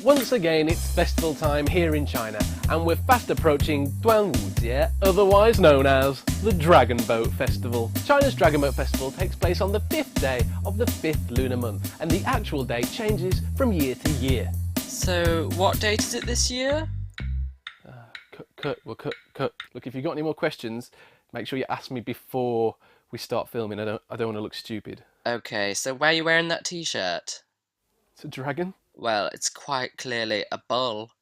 Once again, it's festival time here in China, and we're fast approaching Duanwujie, otherwise known as the Dragon Boat Festival. China's Dragon Boat Festival takes place on the 5th day of the 5th lunar month, and the actual date changes from year to year. So, what date is it this year? Cut. Look, if you've got any more questions, make sure you ask me before we start filming. I don't want to look stupid. Okay, so why are you wearing that t-shirt? It's a dragon? Well, it's quite clearly a bull.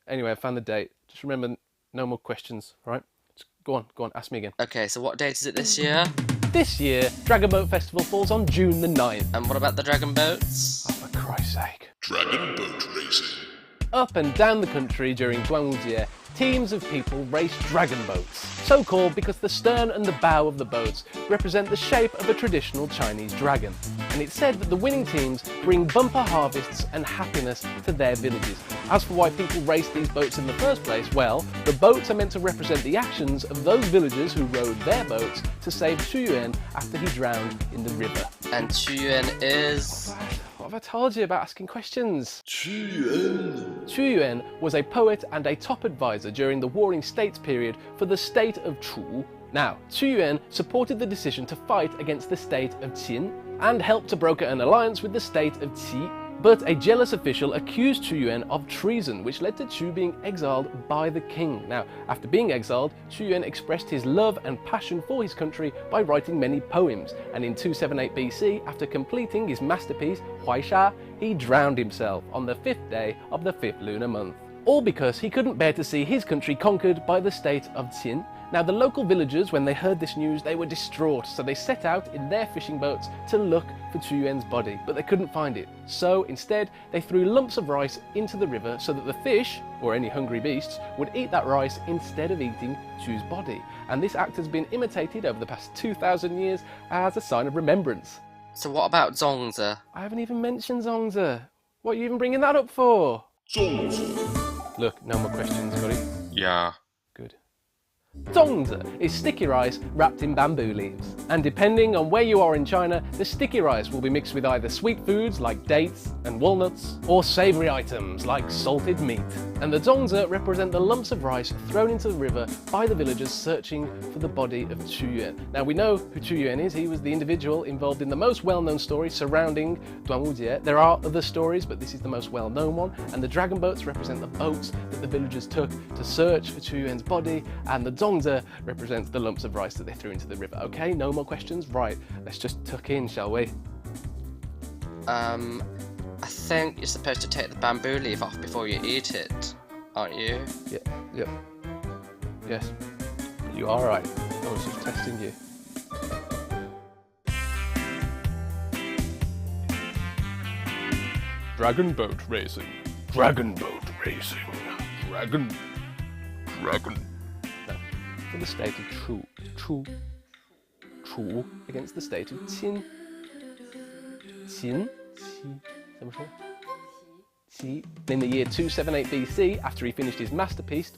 Anyway, I found the date. Just remember, no more questions, right? Just go on, ask me again. Okay, so what date is it this year? This year, Dragon Boat Festival falls on June the 9th. And what about the dragon boats? Oh, for Christ's sake. Dragon boat racing. Up and down the country during Duanwujie, teams of people race dragon boats. So called because the stern and the bow of the boats represent the shape of a traditional Chinese dragon. And it's said that the winning teams bring bumper harvests and happiness to their villages. As for why people race these boats in the first place, well, the boats are meant to represent the actions of those villagers who rowed their boats to save Qu Yuan after he drowned in the river. And Qu Yuan is... What have I told you about asking questions? Qu Yuan. Qu Yuan was a poet and a top advisor during the Warring States period for the state of Chu. Now, Qu Yuan supported the decision to fight against the state of Qin and helped to broker an alliance with the state of Qi. But a jealous official accused Qu Yuan of treason, which led to Chu being exiled by the king. Now, after being exiled, Qu Yuan expressed his love and passion for his country by writing many poems, and in 278 BC, after completing his masterpiece, Huaisha, he drowned himself on the 5th day of the 5th lunar month. All because he couldn't bear to see his country conquered by the state of Qin. Now, the local villagers, when they heard this news, they were distraught, so they set out in their fishing boats to look for Qu Yuan's body, but they couldn't find it. So instead, they threw lumps of rice into the river so that the fish, or any hungry beasts, would eat that rice instead of eating Qu's body. And this act has been imitated over the past 2,000 years as a sign of remembrance. So what about Zongzi? I haven't even mentioned Zongzi. What are you even bringing that up for? Zongzi. Look, no more questions, got it? Yeah. Good. Zongzi is sticky rice wrapped in bamboo leaves. And depending on where you are in China, the sticky rice will be mixed with either sweet foods like dates and walnuts, or savoury items like salted meat. And the zongzi represent the lumps of rice thrown into the river by the villagers searching for the body of Qu Yuan. Now, we know who Qu Yuan is. He was the individual involved in the most well-known story surrounding Duanwujie. There are other stories, but this is the most well-known one. And the dragon boats represent the boats that the villagers took to search for Qu Yuan's body, and the zongzi represents the lumps of rice that they threw into the river. Okay, no more questions? Right, let's just tuck in, shall we? I think you're supposed to take the bamboo leaf off before you eat it, aren't you? Yep. Yes, you are right. I was just testing you. Dragon boat racing. Dragon boat racing. Dragon. No, for the state of Chu against the state of Qin. Qi. In the year 278 BC, after he finished his masterpiece.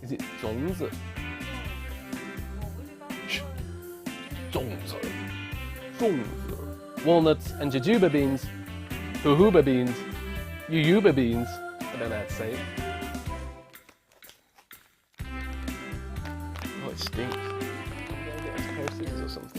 Is it Zongzi? Zongzi. Walnuts and jojoba beans, jojoba beans, yuyuba beans. I don't know how to say it. Oh, it stinks. Maybe get a pair of scissors or something.